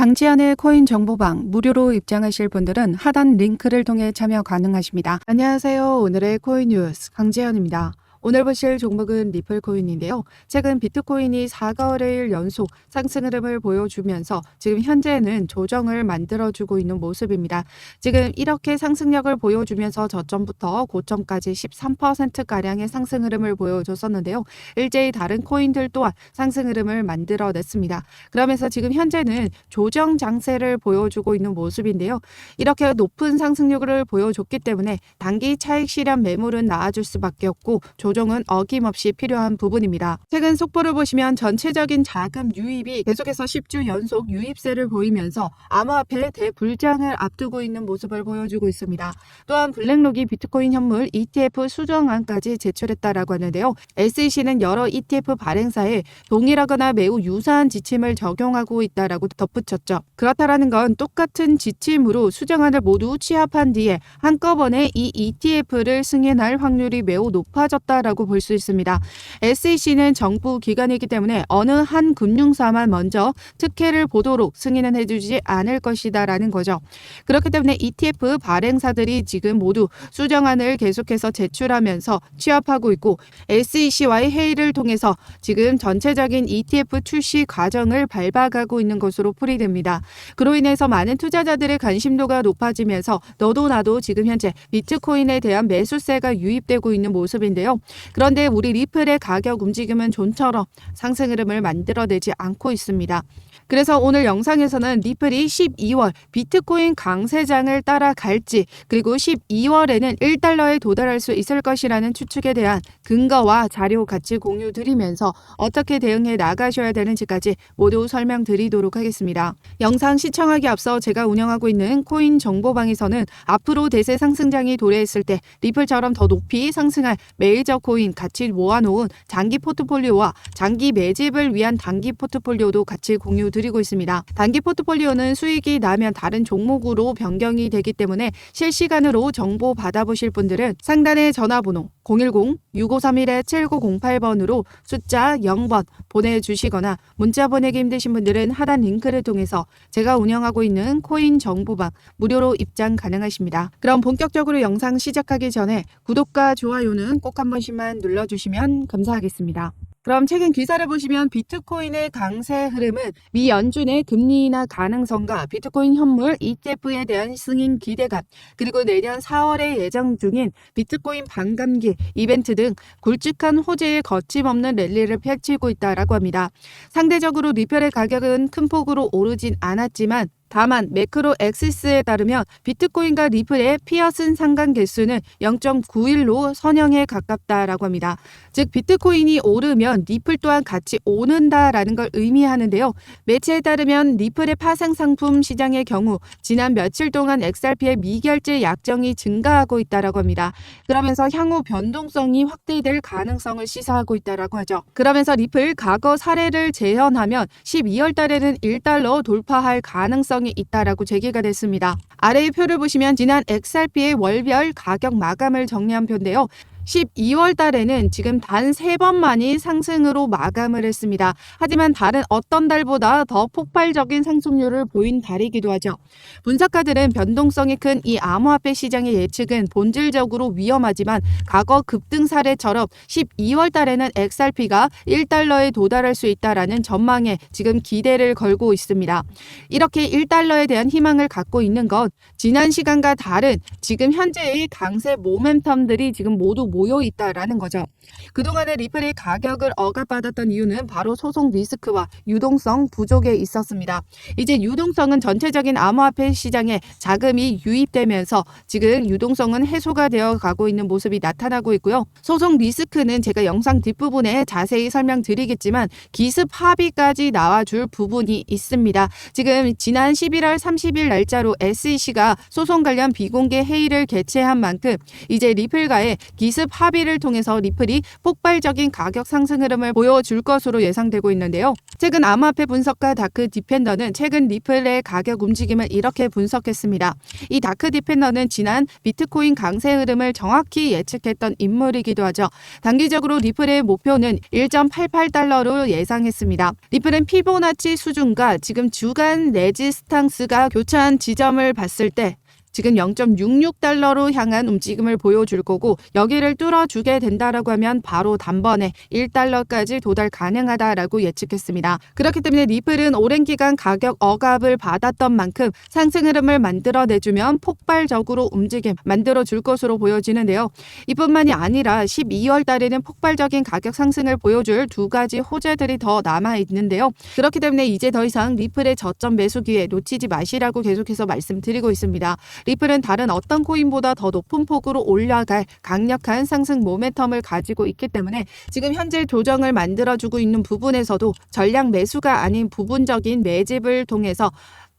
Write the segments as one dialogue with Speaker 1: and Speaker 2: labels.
Speaker 1: 강지연의 코인 정보방 무료로 입장하실 분들은 하단 링크를 통해 참여 가능하십니다. 안녕하세요. 오늘의 코인 뉴스 강지연입니다. 오늘 보실 종목은 리플코인인데요. 최근 비트코인이 4거래일 연속 상승 흐름을 보여주면서 지금 현재는 조정을 만들어주고 있는 모습입니다. 지금 이렇게 상승력을 보여주면서 저점부터 고점까지 13%가량의 상승 흐름을 보여줬었는데요. 일제히 다른 코인들 또한 상승 흐름을 만들어냈습니다. 그러면서 지금 현재는 조정 장세를 보여주고 있는 모습인데요. 이렇게 높은 상승력을 보여줬기 때문에 단기 차익 실현 매물은 나와줄 수밖에 없고 조정은 어김없이 필요한 부분입니다. 최근 속보를 보시면 전체적인 자금 유입이 계속해서 10주 연속 유입세를 보이면서 암호화폐 대불장을 앞두고 있는 모습을 보여주고 있습니다. 또한 블랙록이 비트코인 현물 ETF 수정안까지 제출했다라고 하는데요. SEC는 여러 ETF 발행사에 동일하거나 매우 유사한 지침을 적용하고 있다라고 덧붙였죠. 그렇다라는 건 똑같은 지침으로 수정안을 모두 취합한 뒤에 한꺼번에 이 ETF를 승인할 확률이 매우 높아졌다라고 볼 수 있습니다. SEC는 정부 기관이기 때문에 어느 한 금융사만 먼저 특혜를 보도록 승인은 해주지 않을 것이다라는 거죠. 그렇기 때문에 ETF 발행사들이 지금 모두 수정안을 계속해서 제출하면서 취합하고 있고 SEC와의 회의를 통해서 지금 전체적인 ETF 출시 과정을 밟아가고 있는 것으로 풀이됩니다. 그로 인해서 많은 투자자들의 관심도가 높아지면서 너도 나도 지금 현재 비트코인에 대한 매수세가 유입되고 있는 모습인데요. 그런데 우리 리플의 가격 움직임은 좀처럼 상승 흐름을 만들어내지 않고 있습니다. 그래서 오늘 영상에서는 리플이 12월 비트코인 강세장을 따라갈지 그리고 12월에는 1달러에 도달할 수 있을 것이라는 추측에 대한 근거와 자료 같이 공유드리면서 어떻게 대응해 나가셔야 되는지까지 모두 설명드리도록 하겠습니다. 영상 시청하기 앞서 제가 운영하고 있는 코인 정보방에서는 앞으로 대세 상승장이 도래했을 때 리플처럼 더 높이 상승할 메이저 코인 같이 모아놓은 장기 포트폴리오와 장기 매집을 위한 단기 포트폴리오도 같이 공유드리고 있습니다. 단기 포트폴리오는 수익이 나면 다른 종목으로 변경이 되기 때문에 실시간으로 정보 받아보실 분들은 상단의 전화번호 010-6531-7908번으로 숫자 0번 보내주시거나 문자 보내기 힘드신 분들은 하단 링크를 통해서 제가 운영하고 있는 코인 정보방 무료로 입장 가능하십니다. 그럼 본격적으로 영상 시작하기 전에 구독과 좋아요는 꼭 한 번씩만 눌러주시면 감사하겠습니다. 그럼 최근 기사를 보시면 비트코인의 강세 흐름은 미 연준의 금리 인하 가능성과 비트코인 현물 ETF에 대한 승인 기대감 그리고 내년 4월에 예정 중인 비트코인 반감기 이벤트 등 굵직한 호재에 거침없는 랠리를 펼치고 있다라고 합니다. 상대적으로 리플의 가격은 큰 폭으로 오르진 않았지만 다만 매크로 엑시스에 따르면 비트코인과 리플의 피어슨 상관 개수는 0.91로 선형에 가깝다라고 합니다. 즉 비트코인이 오르면 리플 또한 같이 오른다라는 걸 의미하는데요. 매체에 따르면 리플의 파생 상품 시장의 경우 지난 며칠 동안 XRP의 미결제 약정이 증가하고 있다라고 합니다. 그러면서 향후 변동성이 확대될 가능성을 시사하고 있다라고 하죠. 그러면서 리플 과거 사례를 재현하면 12월 달에는 1달러 돌파할 가능성이 있다라고 제기가 됐습니다. 아래의 표를 보시면 지난 XRP의 월별 가격 마감을 정리한 표인데요. 12월 달에는 지금 단 3번만이 상승으로 마감을 했습니다. 하지만 다른 어떤 달보다 더 폭발적인 상승률을 보인 달이기도 하죠. 분석가들은 변동성이 큰 이 암호화폐 시장의 예측은 본질적으로 위험하지만 과거 급등 사례처럼 12월 달에는 XRP가 1달러에 도달할 수 있다라는 전망에 지금 기대를 걸고 있습니다. 이렇게 1달러에 대한 희망을 갖고 있는 것, 지난 시간과 다른 지금 현재의 강세 모멘텀들이 지금 모두 모여 있다라는 거죠. 그동안의 리플의 가격을 억압받았던 이유는 바로 소송 리스크와 유동성 부족에 있었습니다. 이제 유동성은 전체적인 암호화폐 시장에 자금이 유입되면서 지금 유동성은 해소가 되어 가고 있는 모습이 나타나고 있고요. 소송 리스크는 제가 영상 뒷부분에 자세히 설명드리겠지만 기습 합의까지 나와줄 부분이 있습니다. 지금 지난 11월 30일 날짜로 SEC가 소송 관련 비공개 회의를 개최한 만큼 이제 리플과의 기습 기습 합의를 통해서 리플이 폭발적인 가격 상승 흐름을 보여줄 것으로 예상되고 있는데요. 최근 암호화폐 분석가 다크 디펜더는 최근 리플의 가격 움직임을 이렇게 분석했습니다. 이 다크 디펜더는 지난 비트코인 강세 흐름을 정확히 예측했던 인물이기도 하죠. 단기적으로 리플의 목표는 1.88달러로 예상했습니다. 리플은 피보나치 수준과 지금 주간 레지스탕스가 교차한 지점을 봤을 때 지금 0.66달러로 향한 움직임을 보여줄 거고, 여기를 뚫어주게 된다라고 하면 바로 단번에 1달러까지 도달 가능하다라고 예측했습니다. 그렇기 때문에 리플은 오랜 기간 가격 억압을 받았던 만큼 상승 흐름을 만들어내주면 폭발적으로 움직임 만들어줄 것으로 보여지는데요. 이뿐만이 아니라 12월 달에는 폭발적인 가격 상승을 보여줄 두 가지 호재들이 더 남아있는데요. 그렇기 때문에 이제 더 이상 리플의 저점 매수 기회 놓치지 마시라고 계속해서 말씀드리고 있습니다. 리플은 다른 어떤 코인보다 더 높은 폭으로 올라갈 강력한 상승 모멘텀을 가지고 있기 때문에 지금 현재 조정을 만들어주고 있는 부분에서도 전량 매수가 아닌 부분적인 매집을 통해서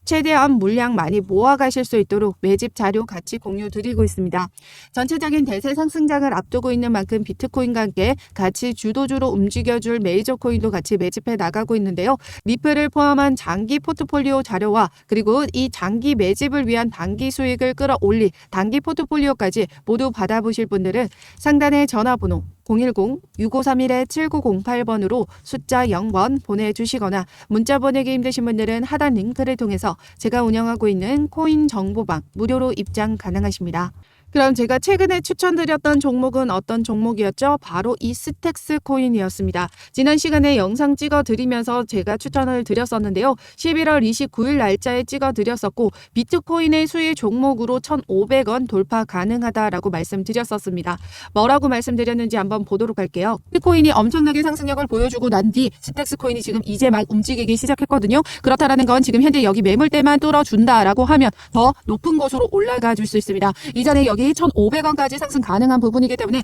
Speaker 1: 최대한 물량 많이 모아가실 수 있도록 매집 자료 같이 공유 드리고 있습니다. 전체적인 대세 상승장을 앞두고 있는 만큼 비트코인과 함께 같이 주도주로 움직여줄 메이저 코인도 같이 매집해 나가고 있는데요. 리플을 포함한 장기 포트폴리오 자료와 그리고 이 장기 매집을 위한 단기 수익을 끌어올릴 단기 포트폴리오까지 모두 받아보실 분들은 상단의 전화번호 010-6531-7908번으로 숫자 0번 보내주시거나 문자 보내기 힘드신 분들은 하단 링크를 통해서 제가 운영하고 있는 코인 정보방 무료로 입장 가능하십니다. 그럼 제가 최근에 추천드렸던 종목은 어떤 종목이었죠? 바로 이 스택스 코인이었습니다. 지난 시간에 영상 찍어드리면서 제가 추천을 드렸었는데요. 11월 29일 날짜에 찍어드렸었고 비트코인의 수익 종목으로 1,500원 돌파 가능하다라고 말씀드렸었습니다. 뭐라고 말씀드렸는지 한번 보도록 할게요. 비트코인이 엄청나게 상승력을 보여주고 난 뒤 스택스 코인이 지금 이제 막 움직이기 시작했거든요. 그렇다라는 건 지금 현재 여기 매물대만 뚫어준다라고 하면 더 높은 곳으로 올라가 줄 수 있습니다. 이전에 여기 1,500원까지 상승 가능한 부분이기 때문에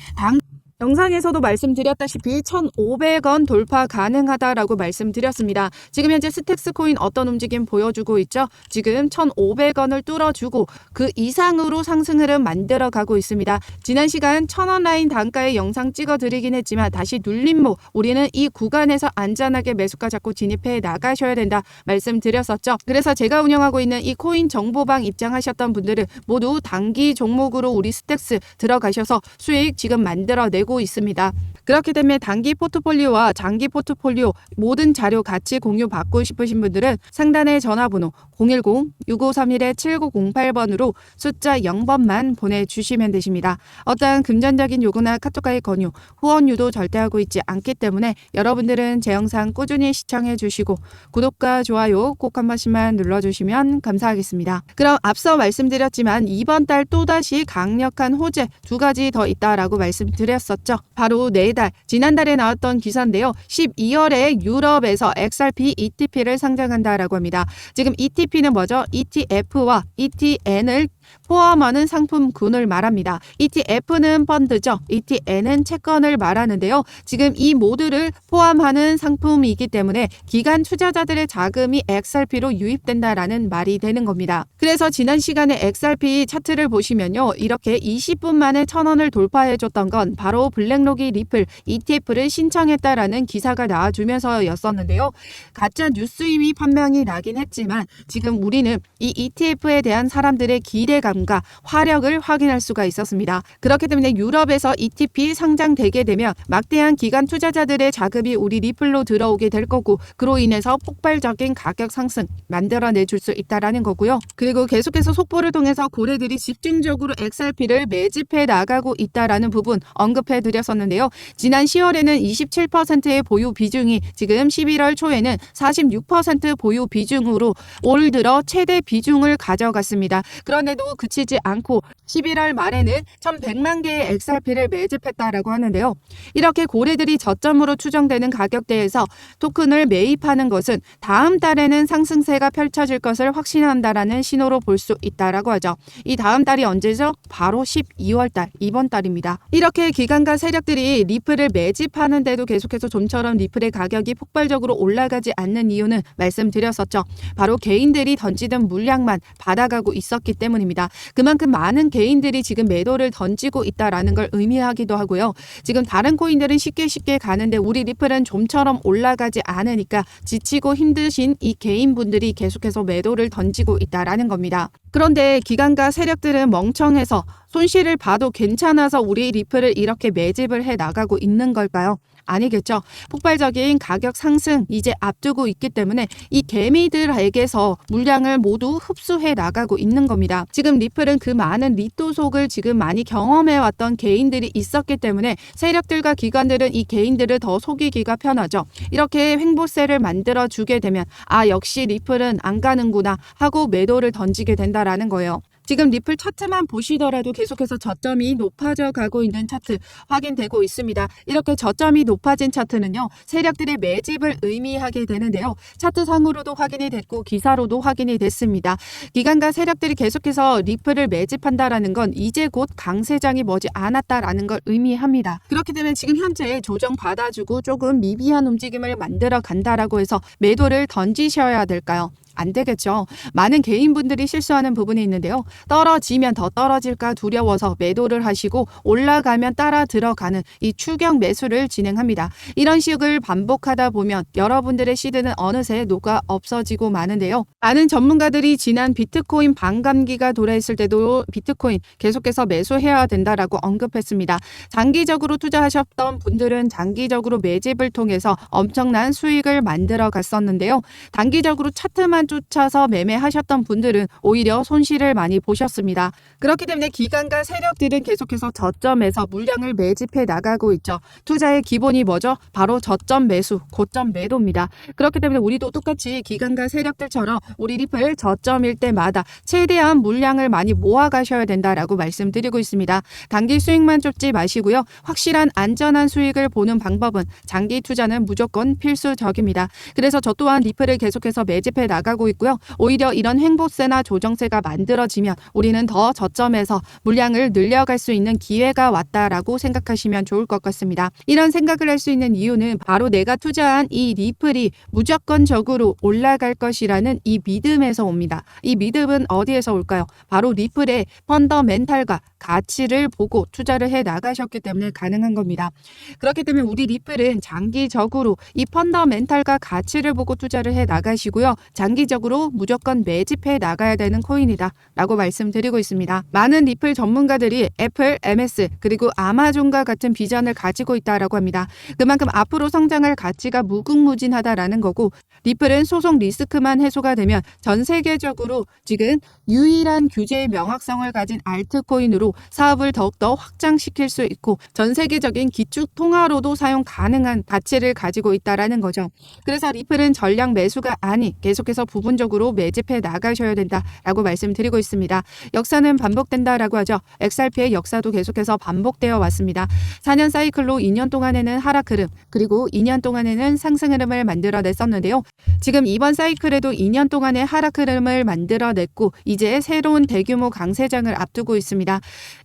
Speaker 1: 영상에서도 말씀드렸다시피 1,500원 돌파 가능하다라고 말씀드렸습니다. 지금 현재 스택스 코인 어떤 움직임 보여주고 있죠? 지금 1,500원을 뚫어주고 그 이상으로 상승 흐름 만들어가고 있습니다. 지난 시간 1,000원 라인 단가의 영상 찍어드리긴 했지만 다시 눌림목, 우리는 이 구간에서 안전하게 매수가 잡고 진입해 나가셔야 된다 말씀드렸었죠. 그래서 제가 운영하고 있는 이 코인 정보방 입장하셨던 분들은 모두 단기 종목으로 우리 스택스 들어가셔서 수익 지금 만들어내고 있습니다. 그렇기 때문에 단기 포트폴리오와 장기 포트폴리오 모든 자료 같이 공유받고 싶으신 분들은 상단의 전화번호 010-6531-7908번으로 숫자 0번만 보내주시면 되십니다. 어떠한 금전적인 요구나 카톡과의 권유, 후원 유도 절대 하고 있지 않기 때문에 여러분들은 제 영상 꾸준히 시청해 주시고 구독과 좋아요 꼭 한 번씩만 눌러주시면 감사하겠습니다. 그럼 앞서 말씀드렸지만 이번 달 또다시 강력한 호재 두 가지 더 있다라고 말씀드렸었죠. 바로 내달, 지난달에 나왔던 기사인데요. 12월에 유럽에서 XRP ETP를 상장한다라고 합니다. 지금 ETP는 뭐죠? ETF와 ETN을 포함하는 상품군을 말합니다. ETF는 펀드죠. ETN은 채권을 말하는데요. 지금 이 모두를 포함하는 상품이기 때문에 기관 투자자들의 자금이 XRP로 유입된다라는 말이 되는 겁니다. 그래서 지난 시간에 XRP 차트를 보시면요. 이렇게 20분 만에 1,000원을 돌파해줬던 건 바로 블랙록이 리플 ETF를 신청했다라는 기사가 나와주면서였었는데요. 가짜 뉴스임이 판명이 나긴 했지만 지금 우리는 이 ETF에 대한 사람들의 기대감과 화력을 확인할 수가 있었습니다. 그렇기 때문에 유럽에서 ETP 상장되게 되면 막대한 기관 투자자들의 자금이 우리 리플로 들어오게 될 거고 그로 인해서 폭발적인 가격 상승 만들어내줄 수 있다라는 거고요. 그리고 계속해서 속보를 통해서 고래들이 집중적으로 XRP를 매집해 나가고 있다라는 부분 언급해 드렸었는데요. 지난 10월에는 27%의 보유 비중이 지금 11월 초에는 46% 보유 비중으로 올 들어 최대 비중을 가져갔습니다. 그런데도 그치지 않고 11월 말에는 1,100만 개의 XRP를 매집했다라고 하는데요. 이렇게 고래들이 저점으로 추정되는 가격대에서 토큰을 매입하는 것은 다음 달에는 상승세가 펼쳐질 것을 확신한다라는 신호로 볼 수 있다라고 하죠. 이 다음 달이 언제죠? 바로 12월 달, 이번 달입니다. 이렇게 기관과 세력들이 리플을 매집하는데도 계속해서 좀처럼 리플의 가격이 폭발적으로 올라가지 않는 이유는 말씀드렸었죠. 바로 개인들이 던지던 물량만 받아가고 있었기 때문입니다. 그만큼 많은 개인들이 지금 매도를 던지고 있다라는 걸 의미하기도 하고요. 지금 다른 코인들은 쉽게 가는데 우리 리플은 좀처럼 올라가지 않으니까 지치고 힘드신 이 개인분들이 계속해서 매도를 던지고 있다라는 겁니다. 그런데 기관과 세력들은 멍청해서 손실을 봐도 괜찮아서 우리 리플을 이렇게 매집을 해 나가고 있는 걸까요? 아니겠죠. 폭발적인 가격 상승 이제 앞두고 있기 때문에 이 개미들에게서 물량을 모두 흡수해 나가고 있는 겁니다. 지금 리플은 그 많은 리또속을 지금 많이 경험해왔던 개인들이 있었기 때문에 세력들과 기관들은 이 개인들을 더 속이기가 편하죠. 이렇게 횡보세를 만들어 주게 되면 역시 리플은 안 가는구나 하고 매도를 던지게 된다라는 거예요. 지금 리플 차트만 보시더라도 계속해서 저점이 높아져 가고 있는 차트 확인되고 있습니다. 이렇게 저점이 높아진 차트는요. 세력들의 매집을 의미하게 되는데요. 차트상으로도 확인이 됐고 기사로도 확인이 됐습니다. 기관과 세력들이 계속해서 리플을 매집한다라는 건 이제 곧 강세장이 머지 않았다라는 걸 의미합니다. 그렇기 때문에 지금 현재 조정 받아주고 조금 미비한 움직임을 만들어 간다라고 해서 매도를 던지셔야 될까요? 안 되겠죠. 많은 개인분들이 실수하는 부분이 있는데요. 떨어지면 더 떨어질까 두려워서 매도를 하시고 올라가면 따라 들어가는 이 추격 매수를 진행합니다. 이런 식을 반복하다 보면 여러분들의 시드는 어느새 녹아 없어지고 마는데요. 많은 전문가들이 지난 비트코인 반감기가 도래했을 때도 비트코인 계속해서 매수해야 된다라고 언급했습니다. 장기적으로 투자하셨던 분들은 장기적으로 매집을 통해서 엄청난 수익을 만들어 갔었는데요. 단기적으로 차트만 쫓아서 매매하셨던 분들은 오히려 손실을 많이 보셨습니다. 그렇기 때문에 기관과 세력들은 계속해서 저점에서 물량을 매집해 나가고 있죠. 투자의 기본이 뭐죠? 바로 저점 매수, 고점 매도입니다. 그렇기 때문에 우리도 똑같이 기관과 세력들처럼 우리 리플 저점일 때마다 최대한 물량을 많이 모아 가셔야 된다라고 말씀드리고 있습니다. 단기 수익만 쫓지 마시고요. 확실한 안전한 수익을 보는 방법은 장기 투자는 무조건 필수적입니다. 그래서 저 또한 리플을 계속해서 매집해 나가고 있고요. 오히려 이런 횡보세나 조정세가 만들어지면 우리는 더 저점에서 물량을 늘려갈 수 있는 기회가 왔다라고 생각하시면 좋을 것 같습니다. 이런 생각을 할 수 있는 이유는 바로 내가 투자한 이 리플이 무조건적으로 올라갈 것이라는 이 믿음에서 옵니다. 이 믿음은 어디에서 올까요? 바로 리플의 펀더멘탈과 가치를 보고 투자를 해 나가셨기 때문에 가능한 겁니다. 그렇기 때문에 우리 리플은 장기적으로 이 펀더멘탈과 가치를 보고 투자를 해 나가시고요. 장기적으로 무조건 매집해 나가야 되는 코인이다 라고 말씀드리고 있습니다. 많은 리플 전문가들이 애플, MS 그리고 아마존과 같은 비전을 가지고 있다라고 합니다. 그만큼 앞으로 성장할 가치가 무궁무진하다라는 거고 리플은 소송 리스크만 해소가 되면 전 세계적으로 지금 유일한 규제의 명확성을 가진 알트코인으로 사업을 더욱더 확장시킬 수 있고 전 세계적인 기축 통화로도 사용 가능한 가치를 가지고 있다라는 거죠. 그래서 리플은 전량 매수가 아닌 계속해서 부분적으로 매집해 나가셔야 된다라고 말씀드리고 있습니다. 역사는 반복된다라고 하죠. XRP의 역사도 계속해서 반복되어 왔습니다. 4년 사이클로 2년 동안에는 하락 흐름 그리고 2년 동안에는 상승 흐름을 만들어냈었는데요. 지금 이번 사이클에도 2년 동안의 하락 흐름을 만들어냈고 이제 새로운 대규모 강세장을 앞두고 있습니다.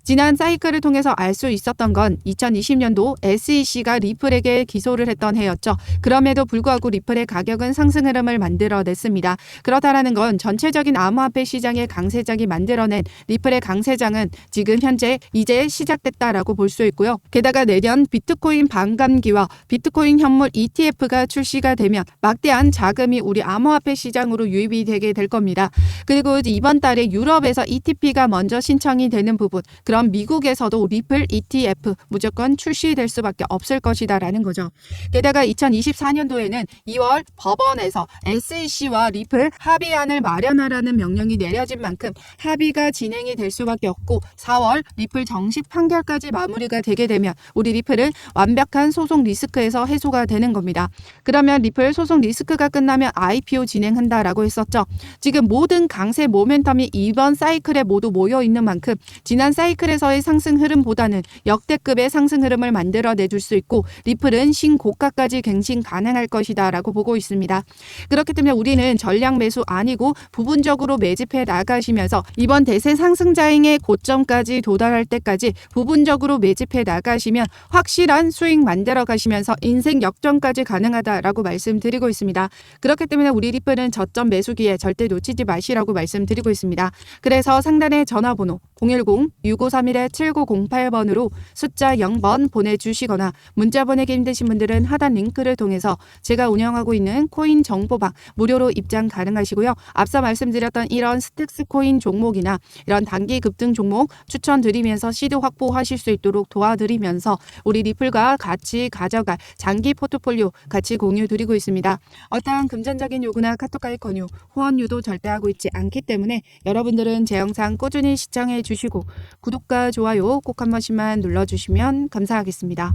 Speaker 1: 지난 사이클을 통해서 알 수 있었던 건 2020년도 SEC가 리플에게 기소를 했던 해였죠. 그럼에도 불구하고 리플의 가격은 상승 흐름을 만들어냈습니다. 그렇다라는 건 전체적인 암호화폐 시장의 강세장이 만들어낸 리플의 강세장은 지금 현재 이제 시작됐다라고 볼 수 있고요. 게다가 내년 비트코인 반감기와 비트코인 현물 ETF가 출시가 되면 막대한 자금이 우리 암호화폐 시장으로 유입이 되게 될 겁니다. 그리고 이번 달에 유럽에서 ETP가 먼저 신청이 되는 부분, 그럼 미국에서도 리플 ETF 무조건 출시될 수밖에 없을 것이다라는 거죠. 게다가 2024년도에는 2월 법원에서 SEC와 리플 합의안을 마련하라는 명령이 내려진 만큼 합의가 진행이 될 수밖에 없고 4월 리플 정식 판결까지 마무리가 되게 되면 우리 리플은 완벽한 소송 리스크에서 해소가 되는 겁니다. 그러면 리플 소송 리스크가 끝나면 IPO 진행한다라고 했었죠. 지금 모든 강세 모멘텀이 이번 사이클에 모두 모여 있는 만큼 지난 사이클에서의 상승 흐름보다는 역대급의 상승 흐름을 만들어내줄 수 있고 리플은 신고가까지 갱신 가능할 것이다 라고 보고 있습니다. 그렇기 때문에 우리는 전량 매수 아니고 부분적으로 매집해 나가시면서 이번 대세 상승자행의 고점까지 도달할 때까지 부분적으로 매집해 나가시면 확실한 수익 만들어 가시면서 인생 역전까지 가능하다라고 말씀드리고 있습니다. 그렇기 때문에 우리 리플은 저점 매수기에 절대 놓치지 마시라고 말씀드리고 있습니다. 그래서 상단의 전화번호 010-6531-7908번으로 숫자 0번 보내주시거나 문자 보내기 힘드신 분들은 하단 링크를 통해서 제가 운영하고 있는 코인 정보방 무료로 입장 가능하시고요. 앞서 말씀드렸던 이런 스택스 코인 종목이나 이런 단기 급등 종목 추천드리면서 시드 확보하실 수 있도록 도와드리면서 우리 리플과 같이 가져갈 장기 포트폴리오 같이 공유 드리고 있습니다. 어떠한 금전적인 요구나 카톡가입 권유, 후원 유도 절대 하고 있지 않기 때문에 여러분들은 제 영상 꾸준히 시청해 주시고 구독과 좋아요 꼭 한 번씩만 눌러주시면 감사하겠습니다.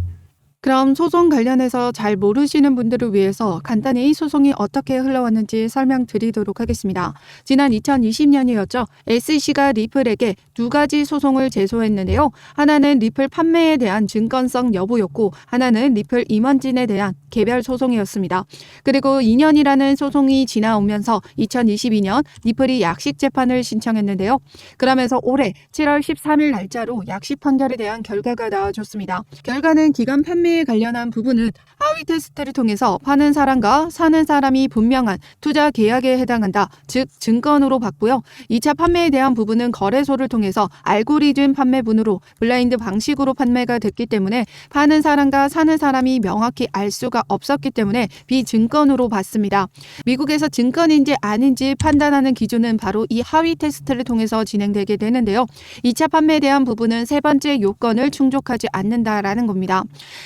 Speaker 1: 그럼 소송 관련해서 잘 모르시는 분들을 위해서 간단히 소송이 어떻게 흘러왔는지 설명드리도록 하겠습니다. 지난 2020년이었죠. SEC가 리플에게 두 가지 소송을 제소했는데요. 하나는 리플 판매에 대한 증권성 여부였고 하나는 리플 임원진에 대한 개별 소송이었습니다. 그리고 2년이라는 소송이 지나오면서 2022년 리플이 약식 재판을 신청했는데요. 그러면서 올해 7월 13일 날짜로 약식 판결에 대한 결과가 나와줬습니다. 결과는 기간 판매에 관련한 부분은 하위 테스트를 통해서 파는 사람과 사는 사람이 분명한 투자 계약에 해당한다. 즉 증권으로 봤고요. 2차 판매에 대한 부분은 거래소를 통해서 알고리즘 판매분으로 블라인드 방식으로 판매가 됐기 때문에 파는 사람과 사는 사람이 명확히 알 수가 없었기 때문에 비증권으로 봤습니다. 미국에서 증권인지 아닌지 판단하는 기준은 바로 이 하위 테스트를 통해서 진행되게 되는데요. 2차 판매에 대한 부분은 세 번째 요건을 충족하지 않는다라는 겁니다.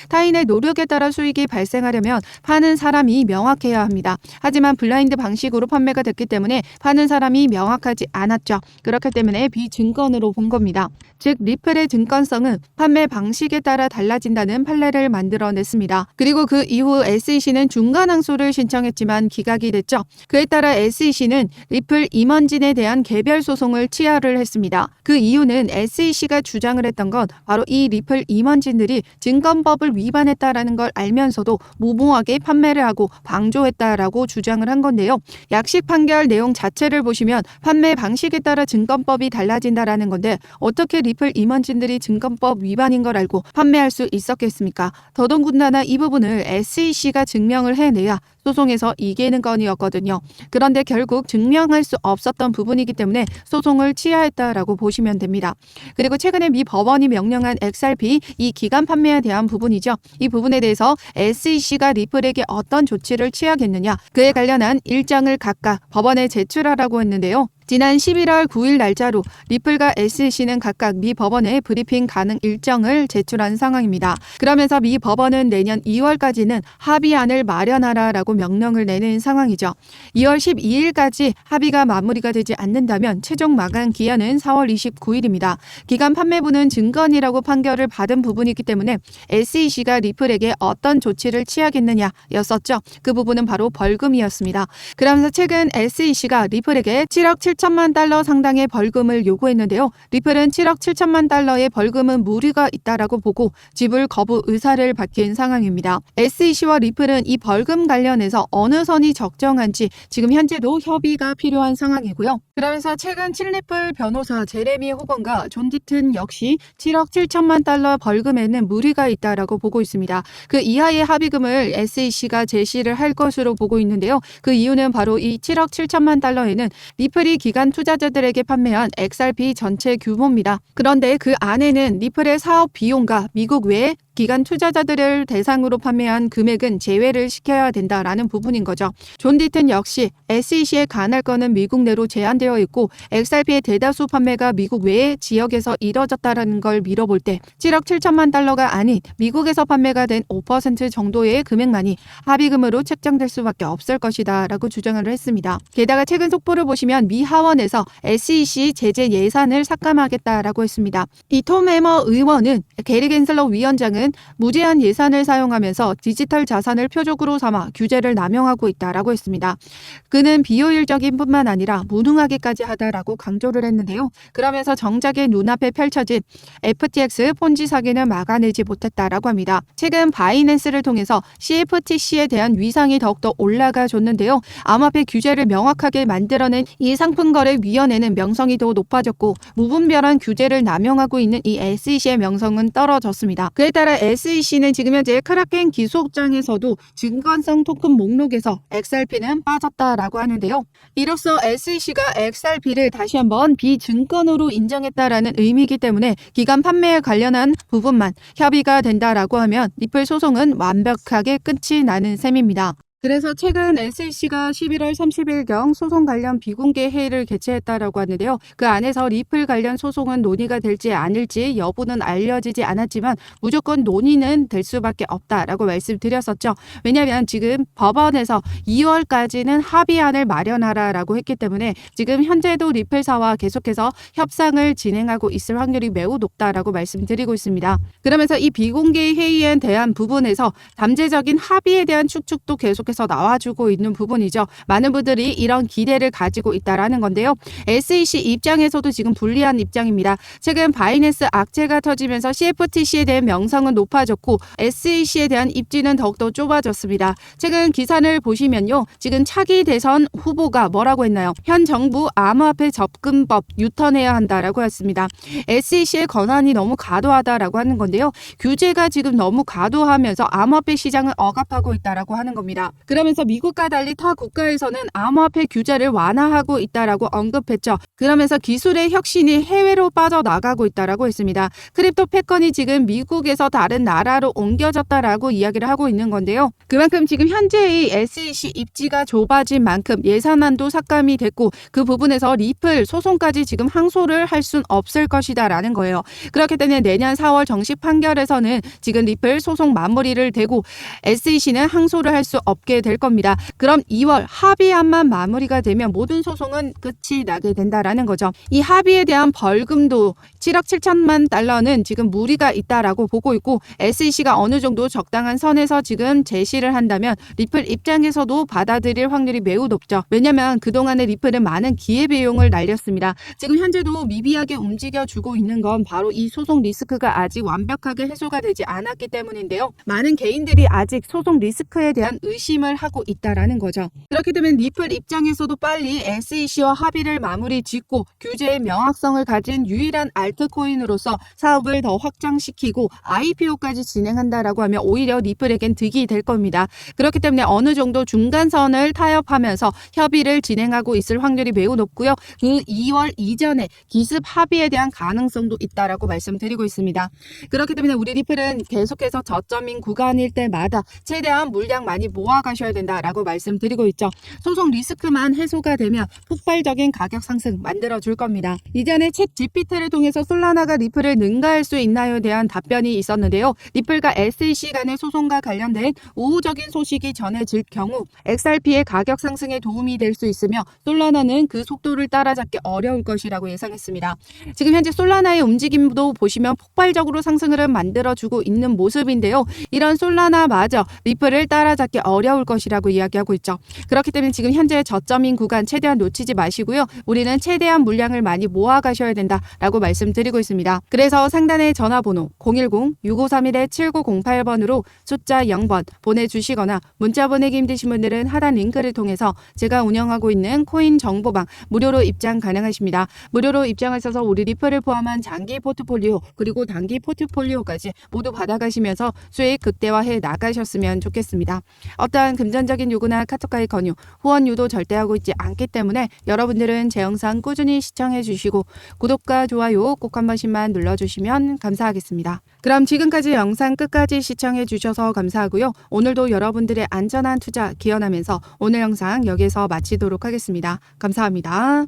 Speaker 1: 타인의 노력에 따라 수익이 발생하려면 파는 사람이 명확해야 합니다. 하지만 블라인드 방식으로 판매가 됐기 때문에 파는 사람이 명확하지 않았죠. 그렇기 때문에 비증권으로 본 겁니다. 즉 리플의 증권성은 판매 방식에 따라 달라진다는 판례를 만들어냈습니다. 그리고 그 이후 SEC는 중간항소를 신청했지만 기각이 됐죠. 그에 따라 SEC는 리플 임원진에 대한 개별 소송을 취하를 했습니다. 그 이유는 SEC가 주장을 했던 건 바로 이 리플 임원진들이 증권법을 위반했다라는 걸 알면서도 무모하게 판매를 하고 방조했다라고 주장을 한 건데요. 약식 판결 내용 자체를 보시면 판매 방식에 따라 증권법이 달라진다라는 건데 어떻게 리플 임원진들이 증권법 위반인 걸 알고 판매할 수 있었겠습니까? 더더군다나 이 부분을 SEC가 증명을 해내야 소송에서 이기는 건이었거든요. 그런데 결국 증명할 수 없었던 부분이기 때문에 소송을 취하했다라고 보시면 됩니다. 그리고 최근에 미 법원이 명령한 XRP 이 기간 판매에 대한 부분이죠. 이 부분에 대해서 SEC가 리플에게 어떤 조치를 취하겠느냐 그에 관련한 일정을 각각 법원에 제출하라고 했는데요. 지난 11월 9일 날짜로 리플과 SEC는 각각 미 법원에 브리핑 가능 일정을 제출한 상황입니다. 그러면서 미 법원은 내년 2월까지는 합의안을 마련하라라고 명령을 내는 상황이죠. 2월 12일까지 합의가 마무리가 되지 않는다면 최종 마감 기한은 4월 29일입니다. 기간 판매부는 증권이라고 판결을 받은 부분이기 때문에 SEC가 리플에게 어떤 조치를 취하겠느냐였었죠. 그 부분은 바로 벌금이었습니다. 그러면서 최근 SEC가 리플에게 7억 7천만 달러 상당의 벌금을 요구했는데요. 리플은 7억 7천만 달러의 벌금은 무리가 있다라고 보고 지불 거부 의사를 밝힌 상황입니다. SEC와 리플은 이 벌금 관련해서 어느 선이 적정한지 지금 현재도 협의가 필요한 상황이고요. 그러면서 최근 칠리플 변호사 제레미 호건과 존 디튼 역시 7억 7천만 달러 벌금에는 무리가 있다라고 보고 있습니다. 그 이하의 합의금을 SEC가 제시를 할 것으로 보고 있는데요. 그 이유는 바로 이 7억 7천만 달러에는 리플이 기간 투자자들에게 판매한 XRP 전체 규모입니다. 그런데 그 안에는 리플의 사업 비용과 미국 외에 기간 투자자들을 대상으로 판매한 금액은 제외를 시켜야 된다라는 부분인 거죠. 존 디튼 역시 SEC에 관할 건은 미국 내로 제한되어 있고 XRP의 대다수 판매가 미국 외의 지역에서 이뤄졌다라는 걸 미뤄볼 때 7억 7천만 달러가 아닌 미국에서 판매가 된 5% 정도의 금액만이 합의금으로 책정될 수밖에 없을 것이다 라고 주장을 했습니다. 게다가 최근 속보를 보시면 미 하원에서 SEC 제재 예산을 삭감하겠다라고 했습니다. 이 톰 해머 의원은 게리 갠슬러 위원장은 씨는 무제한 예산을 사용하면서 디지털 자산을 표적으로 삼아 규제를 남용하고 있다라고 했습니다. 그는 비효율적인 뿐만 아니라 무능하기까지 하다라고 강조를 했는데요. 그러면서 정작의 눈앞에 펼쳐진 FTX 폰지 사기는 막아내지 못했다라고 합니다. 최근 바이낸스를 통해서 CFTC에 대한 위상이 더욱더 올라가줬는데요. 암호화폐 규제를 명확하게 만들어낸 이 상품거래위원회는 명성이 더 높아졌고 무분별한 규제를 남용하고 있는 이 SEC의 명성은 떨어졌습니다. 그에 따라 SEC는 지금 현재 크라켄 기소장에서도 증권성 토큰 목록에서 XRP는 빠졌다라고 하는데요. 이로써 SEC가 XRP를 다시 한번 비증권으로 인정했다라는 의미이기 때문에 기간 판매에 관련한 부분만 협의가 된다라고 하면 리플 소송은 완벽하게 끝이 나는 셈입니다. 그래서 최근 SEC가 11월 30일경 소송 관련 비공개 회의를 개최했다라고 하는데요. 그 안에서 리플 관련 소송은 논의가 될지 아닐지 여부는 알려지지 않았지만 무조건 논의는 될 수밖에 없다라고 말씀드렸었죠. 왜냐하면 지금 법원에서 2월까지는 합의안을 마련하라라고 했기 때문에 지금 현재도 리플사와 계속해서 협상을 진행하고 있을 확률이 매우 높다라고 말씀드리고 있습니다. 그러면서 이 비공개 회의에 대한 부분에서 잠재적인 합의에 대한 추측도 계속해서 나와주고 있는 부분이죠. 많은 분들이 이런 기대를 가지고 있다라는 건데요. SEC 입장에서도 지금 불리한 입장입니다. 최근 바이낸스 악재가 터지면서 CFTC에 대한 명성은 높아졌고 SEC에 대한 입지는 더욱더 좁아졌습니다. 최근 기사를 보시면요. 지금 차기 대선 후보가 뭐라고 했나요? 현 정부 암호화폐 접근법 유턴해야 한다라고 했습니다. SEC의 권한이 너무 과도하다라고 하는 건데요. 규제가 지금 너무 과도하면서 암호화폐 시장을 억압하고 있다라고 하는 겁니다. 그러면서 미국과 달리 타 국가에서는 암호화폐 규제를 완화하고 있다라고 언급했죠. 그러면서 기술의 혁신이 해외로 빠져나가고 있다라고 했습니다. 크립토 패권이 지금 미국에서 다른 나라로 옮겨졌다라고 이야기를 하고 있는 건데요. 그만큼 지금 현재의 SEC 입지가 좁아진 만큼 예산안도 삭감이 됐고 그 부분에서 리플 소송까지 지금 항소를 할 순 없을 것이다라는 거예요. 그렇기 때문에 내년 4월 정식 판결에서는 지금 리플 소송 마무리를 되고 SEC는 항소를 할 수 없게 될 겁니다. 그럼 2월 합의안만 마무리가 되면 모든 소송은 끝이 나게 된다라는 거죠. 이 합의에 대한 벌금도 7억 7천만 달러는 지금 무리가 있다라고 보고 있고 SEC가 어느 정도 적당한 선에서 지금 제시를 한다면 리플 입장에서도 받아들일 확률이 매우 높죠. 왜냐하면 그동안에 리플은 많은 기회비용을 날렸습니다. 지금 현재도 미비하게 움직여주고 있는 건 바로 이 소송 리스크가 아직 완벽하게 해소가 되지 않았기 때문인데요. 많은 개인들이 아직 소송 리스크에 대한 의심을 하고 있다라는 거죠. 그렇기 때문에 리플 입장에서도 빨리 SEC와 합의를 마무리 짓고 규제의 명확성을 가진 유일한 알트코인으로서 사업을 더 확장시키고 IPO까지 진행한다라고 하면 오히려 리플에겐 득이 될 겁니다. 그렇기 때문에 어느 정도 중간선을 타협하면서 협의를 진행하고 있을 확률이 매우 높고요. 그 2월 이전에 기습 합의에 대한 가능성도 있다라고 말씀드리고 있습니다. 그렇기 때문에 우리 리플은 계속해서 저점인 구간일 때마다 최대한 물량 많이 모아가셔야 된다라고 말씀드리고 있죠. 소송 리스크만 해소가 되면 폭발적인 가격 상승 만들어줄 겁니다. 이전에 챗 GPT를 통해서 솔라나가 리플을 능가할 수 있나요에 대한 답변이 있었는데요. 리플과 SEC 간의 소송과 관련된 우호적인 소식이 전해질 경우 XRP의 가격 상승에 도움이 될 수 있으며 솔라나는 그 속도를 따라잡기 어려울 것이라고 예상했습니다. 지금 현재 솔라나의 움직임도 보시면 폭발적으로 상승을 만들어주고 있는 모습인데요. 이런 솔라나마저 리플을 따라잡기 어려울 것이라고 이야기하고 있죠. 그렇기 때문에 지금 현재 저점인 구간 최대한 놓치지 마시고요. 우리는 최대한 물량을 많이 모아가셔야 된다라고 말씀드리고 있습니다. 그래서 상단의 전화번호 010-6531-7908번으로 숫자 0번 보내주시거나 문자 보내기 힘드신 분들은 하단 링크를 통해서 제가 운영하고 있는 코인 정보방 무료로 입장 가능하십니다. 무료로 입장하셔서 우리 리플을 포함한 장기 포트폴리오 그리고 단기 포트폴리오까지 모두 받아가시면서 수익 극대화해 나가셨으면 좋겠습니다. 어떠한 금전적인 요구나 카톡과의 권유, 후원 유도 절대 하고 있지 않기 때문에 여러분들은 제 영상 꾸준히 시청해 주시고 구독과 좋아요 꼭 한 번씩만 눌러주시면 감사하겠습니다. 그럼 지금까지 영상 끝까지 시청해 주셔서 감사하고요. 오늘도 여러분들의 안전한 투자 기원하면서 오늘 영상 여기서 마치도록 하겠습니다. 감사합니다.